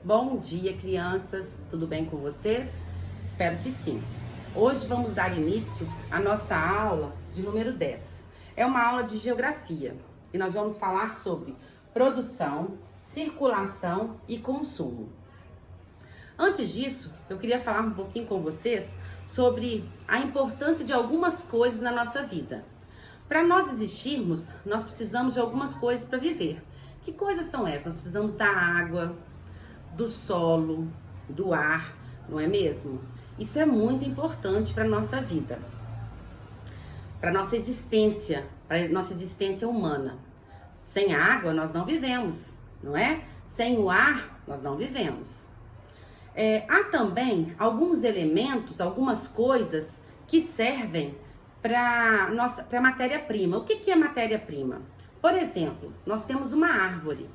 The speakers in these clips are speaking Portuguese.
Bom dia, crianças. Tudo bem com vocês? Espero que sim. Hoje vamos dar início à nossa aula de número 10. É uma aula de geografia e nós vamos falar sobre produção, circulação e consumo. Antes disso, eu queria falar um pouquinho com vocês sobre a importância de algumas coisas na nossa vida. Para nós existirmos, nós precisamos de algumas coisas para viver. Que coisas são essas? Nós precisamos da água, do solo, do ar, não é mesmo? Isso é muito importante para a nossa vida, para a nossa existência humana. Sem água nós não vivemos, não é? Sem o ar nós não vivemos. Há também alguns elementos, algumas coisas que servem para matéria-prima. O que é matéria-prima? Por exemplo, nós temos uma árvore.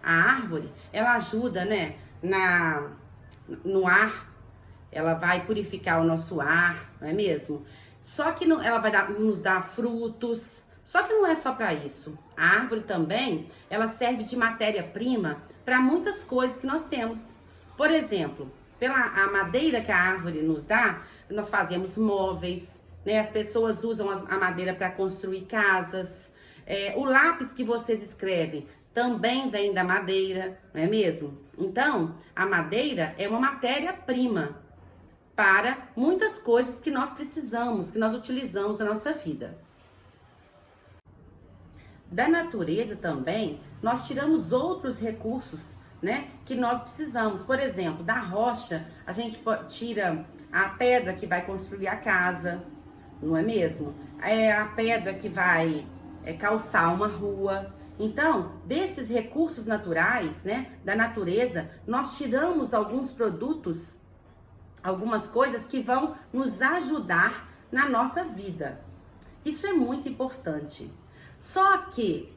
A árvore, ela ajuda, né, no ar, ela vai purificar o nosso ar, não é mesmo? Só que ela vai nos dar frutos, só que não é só para isso. A árvore também, ela serve de matéria-prima para muitas coisas que nós temos. Por exemplo, a madeira que a árvore nos dá, nós fazemos móveis, né? As pessoas usam a madeira para construir casas. O lápis que vocês escrevem também vem da madeira, não é mesmo? Então, a madeira é uma matéria-prima para muitas coisas que nós precisamos, que nós utilizamos na nossa vida. Da natureza também, nós tiramos outros recursos, né, que nós precisamos. Por exemplo, da rocha, a gente tira a pedra que vai construir a casa, não é mesmo? A pedra que vai calçar uma rua. Então, desses recursos naturais, né, da natureza, nós tiramos alguns produtos, algumas coisas que vão nos ajudar na nossa vida. Isso é muito importante. Só que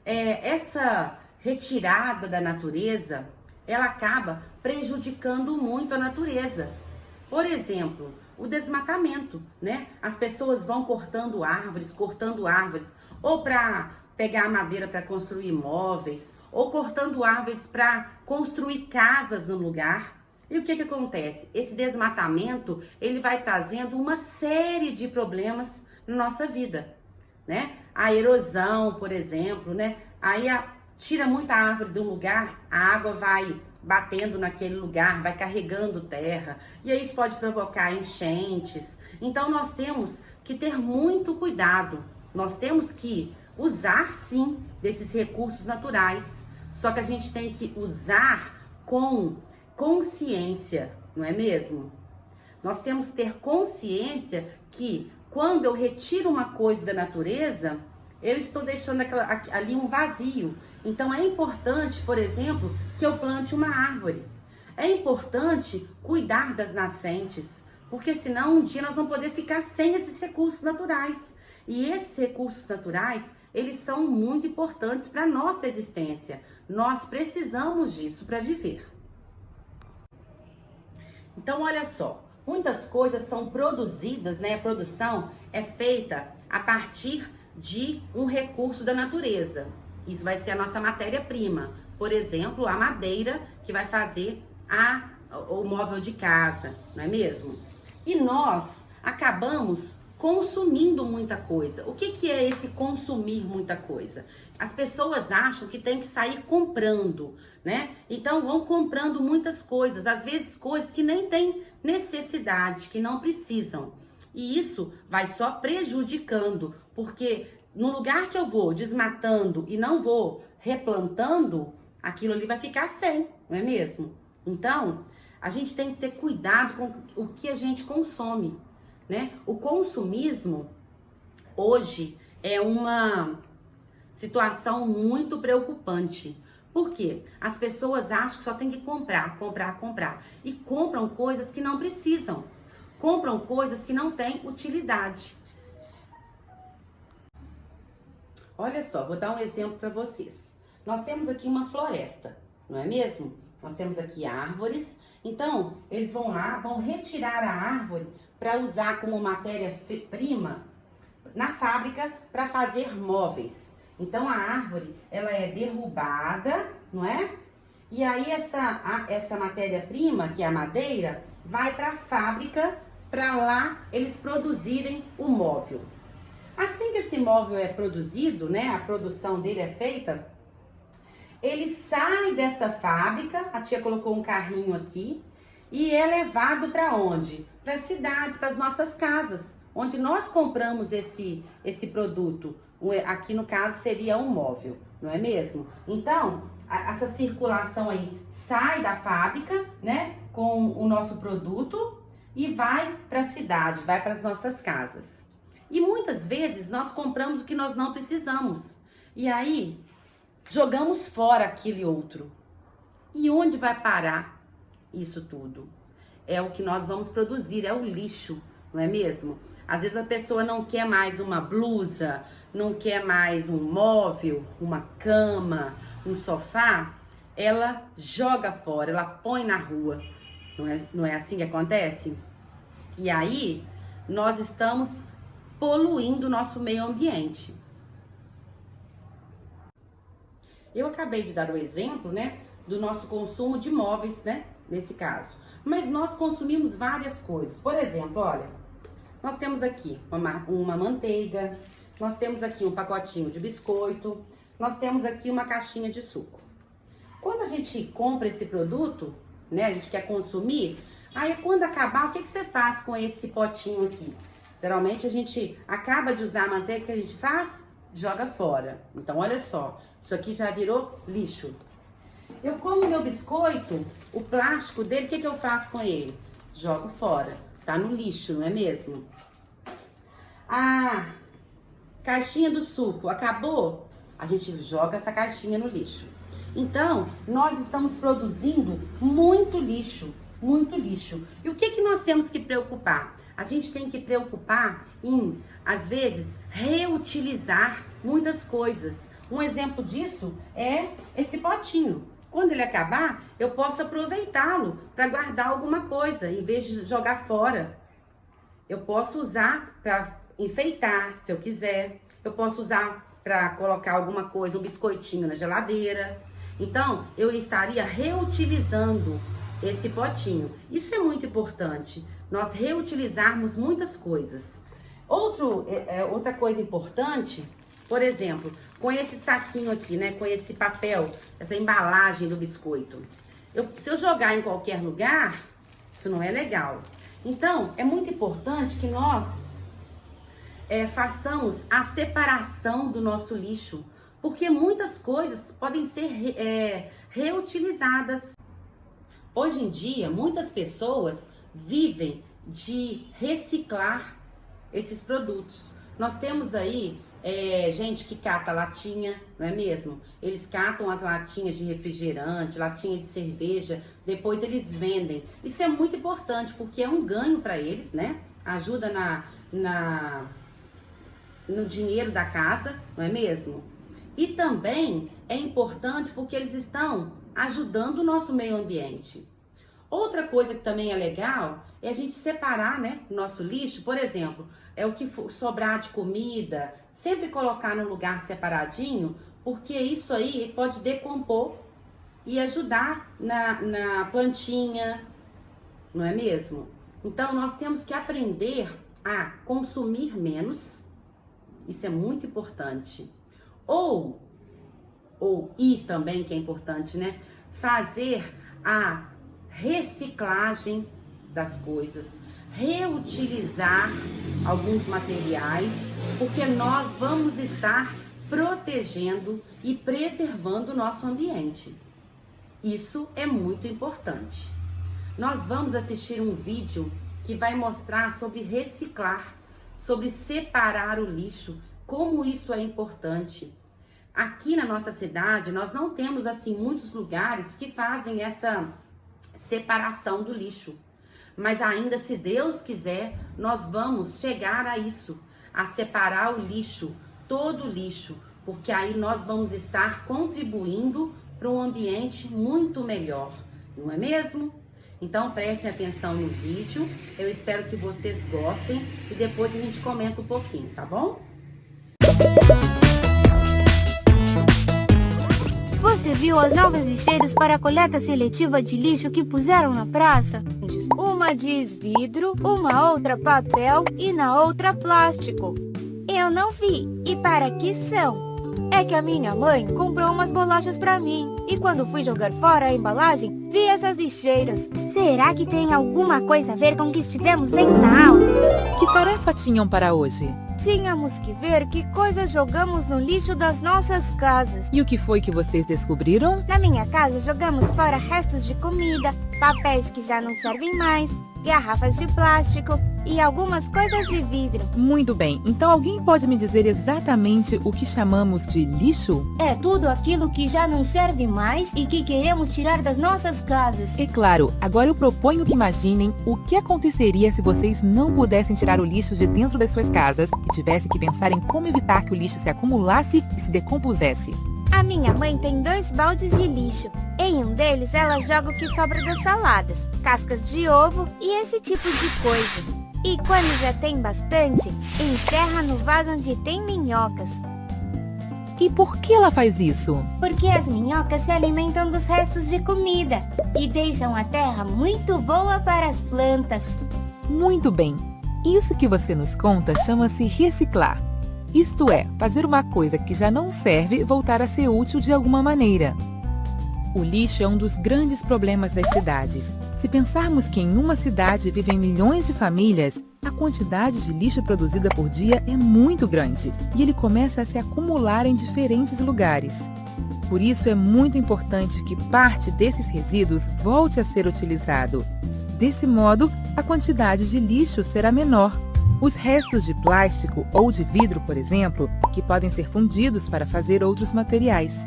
essa retirada da natureza, ela acaba prejudicando muito a natureza. Por exemplo, o desmatamento, né? As pessoas vão cortando árvores, ou para pegar a madeira para construir móveis, ou cortando árvores para construir casas no lugar. E o que acontece? Esse desmatamento, ele vai trazendo uma série de problemas na nossa vida, né? A erosão, por exemplo, né? Aí tira muita árvore de um lugar, a água vai batendo naquele lugar, vai carregando terra, e aí isso pode provocar enchentes. Então nós temos que ter muito cuidado, nós temos que usar sim desses recursos naturais, só que a gente tem que usar com consciência, não é mesmo? Nós temos que ter consciência que quando eu retiro uma coisa da natureza, eu estou deixando ali um vazio. Então é importante, por exemplo, que eu plante uma árvore. É importante cuidar das nascentes, porque senão um dia nós vamos poder ficar sem esses recursos naturais. E esses recursos naturais, eles são muito importantes para a nossa existência. Nós precisamos disso para viver. Então, olha só, muitas coisas são produzidas, né? A produção é feita a partir de um recurso da natureza. Isso vai ser a nossa matéria-prima. Por exemplo, a madeira que vai fazer o móvel de casa, não é mesmo? E nós acabamos consumindo muita coisa. O que é esse consumir muita coisa? As pessoas acham que tem que sair comprando, né? Então vão comprando muitas coisas, às vezes coisas que nem tem necessidade, que não precisam. E isso vai só prejudicando, porque no lugar que eu vou desmatando e não vou replantando, aquilo ali vai ficar sem, não é mesmo? Então, a gente tem que ter cuidado com o que a gente consome, né? O consumismo hoje é uma situação muito preocupante. Por quê? As pessoas acham que só tem que comprar e compram coisas que não precisam. Compram coisas que não têm utilidade. Olha só, vou dar um exemplo para vocês. Nós temos aqui uma floresta, não é mesmo? Nós temos aqui árvores. Então, eles vão lá, vão retirar a árvore para usar como matéria-prima na fábrica para fazer móveis. Então, a árvore, ela é derrubada, não é? E aí essa matéria-prima, que é a madeira, vai para a fábrica, para lá eles produzirem o móvel. Assim que esse móvel é produzido, né, a produção dele é feita, ele sai dessa fábrica, a tia colocou um carrinho aqui, e é levado para onde? Para as cidades, para as nossas casas, onde nós compramos esse produto. Aqui no caso seria um móvel, não é mesmo? Então, essa circulação aí sai da fábrica, né, com o nosso produto e vai para a cidade, vai para as nossas casas. E muitas vezes nós compramos o que nós não precisamos. E aí, jogamos fora aquele outro. E onde vai parar isso tudo? É o que nós vamos produzir, é o lixo, não é mesmo? Às vezes a pessoa não quer mais uma blusa, não quer mais um móvel, uma cama, um sofá, ela joga fora, ela põe na rua. Não é assim que acontece? E aí, nós estamos poluindo o nosso meio ambiente. Eu acabei de dar o exemplo, né, do nosso consumo de móveis, né, nesse caso. Mas nós consumimos várias coisas. Por exemplo, olha, nós temos aqui uma manteiga, nós temos aqui um pacotinho de biscoito, nós temos aqui uma caixinha de suco. Quando a gente compra esse produto, né, a gente quer consumir, aí quando acabar, o que você faz com esse potinho aqui? Geralmente a gente acaba de usar a manteiga, que a gente faz? Joga fora. Então, olha só, isso aqui já virou lixo. Eu como meu biscoito, o plástico dele, o que eu faço com ele? Jogo fora. Tá no lixo, não é mesmo? A caixinha do suco acabou? A gente joga essa caixinha no lixo. Então, nós estamos produzindo muito lixo. Muito lixo. E o que nós temos que preocupar? A gente tem que preocupar em, às vezes, reutilizar muitas coisas. Um exemplo disso é esse potinho. Quando ele acabar, eu posso aproveitá-lo para guardar alguma coisa, em vez de jogar fora. Eu posso usar para enfeitar, se eu quiser. Eu posso usar para colocar alguma coisa, um biscoitinho na geladeira. Então, eu estaria reutilizando esse potinho. Isso é muito importante, nós reutilizarmos muitas coisas. Outra coisa importante, por exemplo, com esse saquinho aqui, né, com esse papel, essa embalagem do biscoito. Se eu jogar em qualquer lugar, isso não é legal. Então, é muito importante que nós façamos a separação do nosso lixo, porque muitas coisas podem ser reutilizadas. Hoje em dia, muitas pessoas vivem de reciclar esses produtos. Nós temos aí gente que cata latinha, não é mesmo? Eles catam as latinhas de refrigerante, latinha de cerveja, depois eles vendem. Isso é muito importante, porque é um ganho para eles, né? Ajuda no dinheiro da casa, não é mesmo? E também é importante porque eles estão ajudando o nosso meio ambiente. Outra coisa que também é legal é a gente separar, né, o nosso lixo. Por exemplo, o que sobrar de comida, sempre colocar num lugar separadinho, porque isso aí pode decompor e ajudar na plantinha, não é mesmo? Então, nós temos que aprender a consumir menos, isso é muito importante. E também, que é importante, né, fazer a reciclagem das coisas, reutilizar alguns materiais, porque nós vamos estar protegendo e preservando o nosso ambiente. Isso é muito importante. Nós vamos assistir um vídeo que vai mostrar sobre reciclar, sobre separar o lixo, como isso é importante. Aqui na nossa cidade, nós não temos assim muitos lugares que fazem essa separação do lixo. Mas ainda, se Deus quiser, nós vamos chegar a isso, a separar o lixo, todo o lixo, porque aí nós vamos estar contribuindo para um ambiente muito melhor, não é mesmo? Então prestem atenção no vídeo, eu espero que vocês gostem e depois a gente comenta um pouquinho, tá bom? Você viu as novas lixeiras para a coleta seletiva de lixo que puseram na praça? Uma diz vidro, uma outra papel e na outra plástico. Eu não vi. E para que são? É que a minha mãe comprou umas bolachas para mim. E quando fui jogar fora a embalagem, vi essas lixeiras. Será que tem alguma coisa a ver com o que estivemos vendo na aula? Que tarefa tinham para hoje? Tínhamos que ver que coisas jogamos no lixo das nossas casas. E o que foi que vocês descobriram? Na minha casa, jogamos fora restos de comida, papéis que já não servem mais, garrafas de plástico e algumas coisas de vidro. Muito bem, então alguém pode me dizer exatamente o que chamamos de lixo? É tudo aquilo que já não serve mais e que queremos tirar das nossas casas. É claro, agora eu proponho que imaginem o que aconteceria se vocês não pudessem tirar o lixo de dentro das suas casas e tivessem que pensar em como evitar que o lixo se acumulasse e se decompusesse. A minha mãe tem 2 baldes de lixo. Em um deles, ela joga o que sobra das saladas, cascas de ovo e esse tipo de coisa. E quando já tem bastante, enterra no vaso onde tem minhocas. E por que ela faz isso? Porque as minhocas se alimentam dos restos de comida e deixam a terra muito boa para as plantas. Muito bem. Isso que você nos conta chama-se reciclar. Isto é, fazer uma coisa que já não serve voltar a ser útil de alguma maneira. O lixo é um dos grandes problemas das cidades. Se pensarmos que em uma cidade vivem milhões de famílias, a quantidade de lixo produzida por dia é muito grande e ele começa a se acumular em diferentes lugares. Por isso é muito importante que parte desses resíduos volte a ser utilizado. Desse modo, a quantidade de lixo será menor. Os restos de plástico ou de vidro, por exemplo, que podem ser fundidos para fazer outros materiais.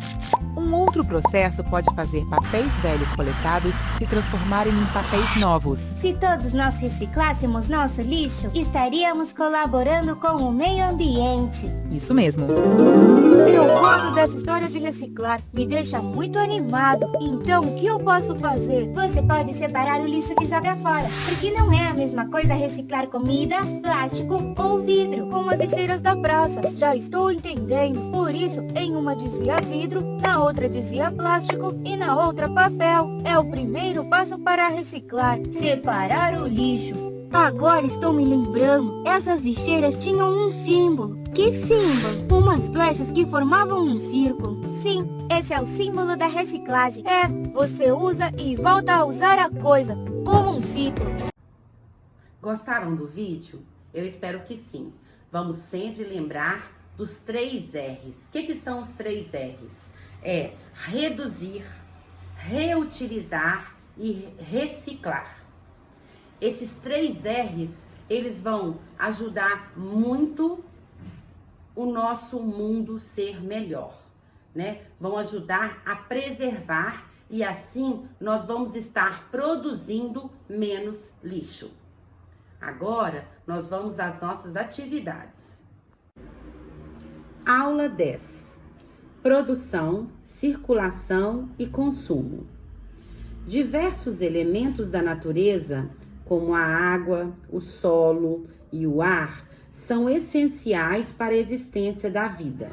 Um outro processo pode fazer papéis velhos coletados se transformarem em papéis novos. Se todos nós reciclássemos nosso lixo, estaríamos colaborando com o meio ambiente. Isso mesmo. Eu gosto dessa história de reciclar, me deixa muito animado. Então, o que eu posso fazer? Você pode separar o lixo que joga fora, porque não é a mesma coisa reciclar comida, plástico ou vidro, como as lixeiras da praça. Já estou entendendo. Por isso, em uma dizia vidro, na outra dizia plástico e na outra papel. É o primeiro passo para reciclar, separar o lixo. Agora estou me lembrando, essas lixeiras tinham um símbolo. Que símbolo? Umas flechas que formavam um círculo. Sim, esse é o símbolo da reciclagem. É, você usa e volta a usar a coisa, como um ciclo. Gostaram do vídeo? Eu espero que sim. Vamos sempre lembrar dos 3 R's. O que são os 3 R's? É reduzir, reutilizar e reciclar. Esses 3 R's, eles vão ajudar muito o nosso mundo ser melhor, né? Vão ajudar a preservar e assim nós vamos estar produzindo menos lixo. Agora nós vamos às nossas atividades. Aula 10. Produção, circulação e consumo. Diversos elementos da natureza, como a água, o solo e o ar, são essenciais para a existência da vida.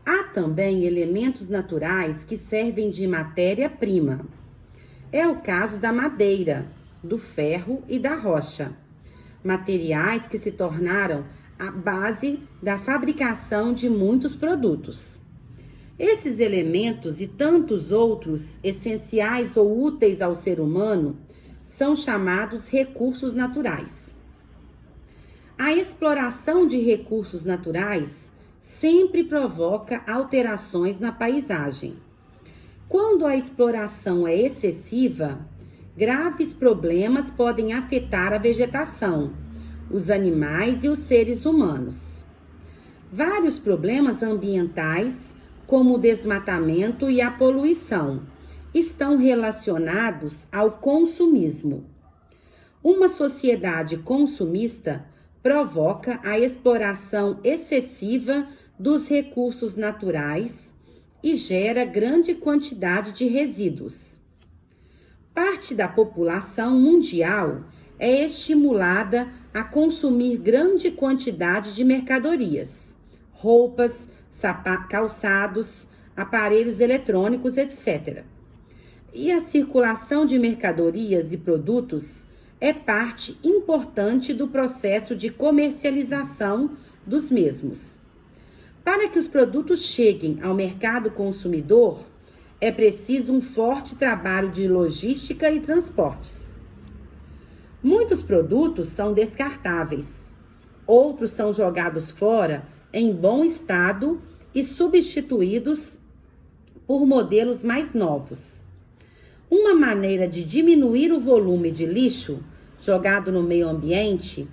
Há também elementos naturais que servem de matéria-prima. É o caso da madeira, do ferro e da rocha, materiais que se tornaram a base da fabricação de muitos produtos. Esses elementos e tantos outros essenciais ou úteis ao ser humano são chamados recursos naturais. A exploração de recursos naturais sempre provoca alterações na paisagem. Quando a exploração é excessiva, graves problemas podem afetar a vegetação, os animais e os seres humanos. Vários problemas ambientais, como o desmatamento e a poluição, estão relacionados ao consumismo. Uma sociedade consumista provoca a exploração excessiva dos recursos naturais e gera grande quantidade de resíduos. Parte da população mundial é estimulada a consumir grande quantidade de mercadorias, roupas, calçados, aparelhos eletrônicos, etc. E a circulação de mercadorias e produtos é parte importante do processo de comercialização dos mesmos. Para que os produtos cheguem ao mercado consumidor, é preciso um forte trabalho de logística e transportes. Muitos produtos são descartáveis, outros são jogados fora em bom estado e substituídos por modelos mais novos. Uma maneira de diminuir o volume de lixo jogado no meio ambiente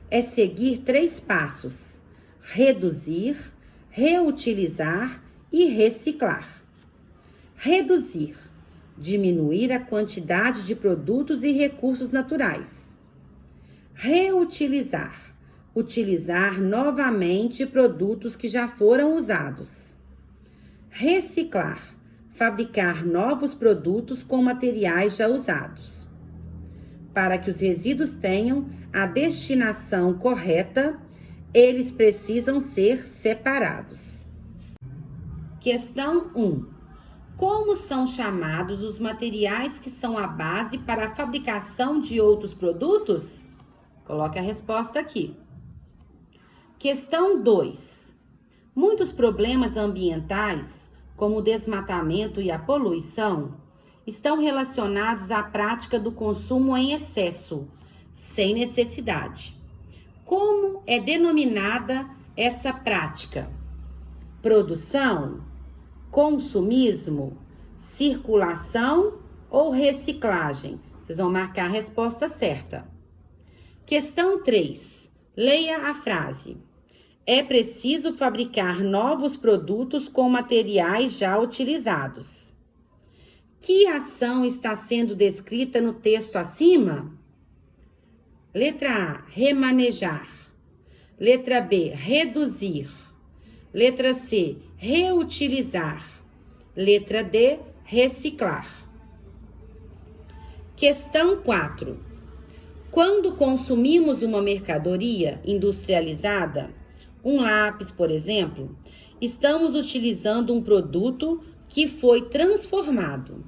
é seguir 3 passos: reduzir, reutilizar e reciclar. Reduzir, diminuir a quantidade de produtos e recursos naturais. Reutilizar, utilizar novamente produtos que já foram usados. Reciclar, fabricar novos produtos com materiais já usados. Para que os resíduos tenham a destinação correta, eles precisam ser separados. Questão 1. Como são chamados os materiais que são a base para a fabricação de outros produtos? Coloque a resposta aqui. Questão 2. Muitos problemas ambientais, como o desmatamento e a poluição, estão relacionados à prática do consumo em excesso, sem necessidade. Como é denominada essa prática? Produção, consumismo, circulação ou reciclagem? Vocês vão marcar a resposta certa. Questão 3. Leia a frase. É preciso fabricar novos produtos com materiais já utilizados. Que ação está sendo descrita no texto acima? Letra A, remanejar. Letra B, reduzir. Letra C, reutilizar. Letra D, reciclar. Questão 4. Quando consumimos uma mercadoria industrializada, um lápis, por exemplo, estamos utilizando um produto que foi transformado.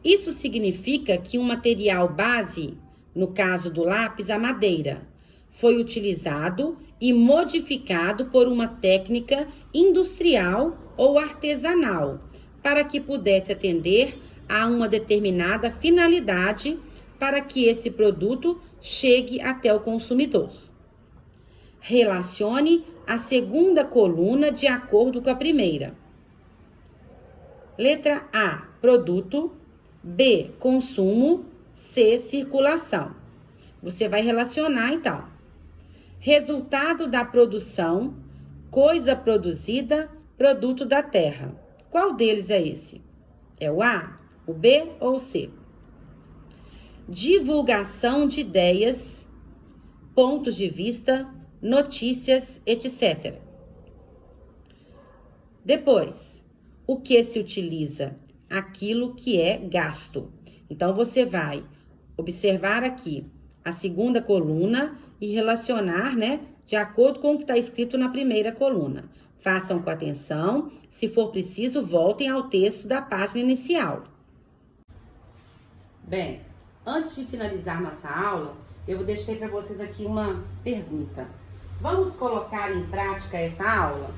Isso significa que um material base, no caso do lápis, a madeira, foi utilizado e modificado por uma técnica industrial ou artesanal para que pudesse atender a uma determinada finalidade para que esse produto chegue até o consumidor. Relacione a segunda coluna de acordo com a primeira. Letra A, produto. B, consumo. C, circulação. Você vai relacionar, então. Resultado da produção, coisa produzida, produto da terra. Qual deles é esse? É o A, o B ou o C? Divulgação de ideias, pontos de vista, notícias, etc. Depois, o que se utiliza? Aquilo que é gasto. Então, você vai observar aqui a segunda coluna e relacionar, né, de acordo com o que está escrito na primeira coluna. Façam com atenção. Se for preciso, voltem ao texto da página inicial. Bem, antes de finalizar nossa aula, eu deixei para vocês aqui uma pergunta. Vamos colocar em prática essa aula?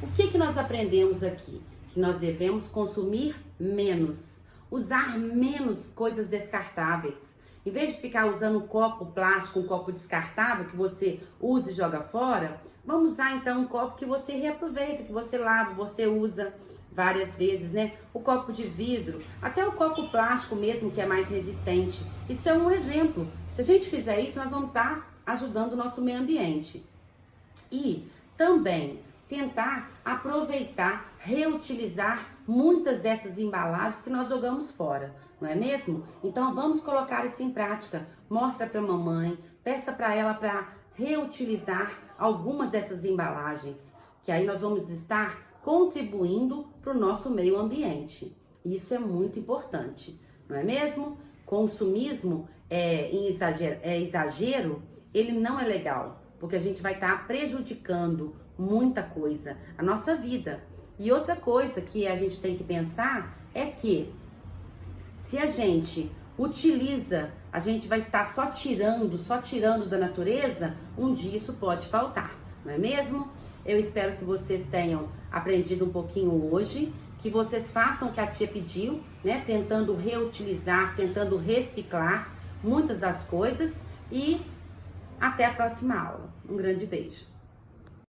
O que nós aprendemos aqui? Que nós devemos consumir menos, usar menos coisas descartáveis. Em vez de ficar usando um copo plástico, um copo descartável que você usa e joga fora, vamos usar então um copo que você reaproveita, que você lava, você usa várias vezes, né? O copo de vidro, até o copo plástico mesmo, que é mais resistente. Isso é um exemplo. Se a gente fizer isso, nós vamos estar ajudando o nosso meio ambiente. E também tentar aproveitar, reutilizar muitas dessas embalagens que nós jogamos fora, não é mesmo? Então vamos colocar isso em prática. Mostra para a mamãe, peça para ela para reutilizar algumas dessas embalagens, que aí nós vamos estar contribuindo para o nosso meio ambiente. Isso é muito importante, não é mesmo? Consumismo exagero, ele não é legal, porque a gente vai estar prejudicando muita coisa, a nossa vida. E outra coisa que a gente tem que pensar é que se a gente utiliza, a gente vai estar só tirando da natureza, um dia isso pode faltar, não é mesmo? Eu espero que vocês tenham aprendido um pouquinho hoje, que vocês façam o que a tia pediu, né? Tentando reutilizar, tentando reciclar muitas das coisas, e até a próxima aula. Um grande beijo.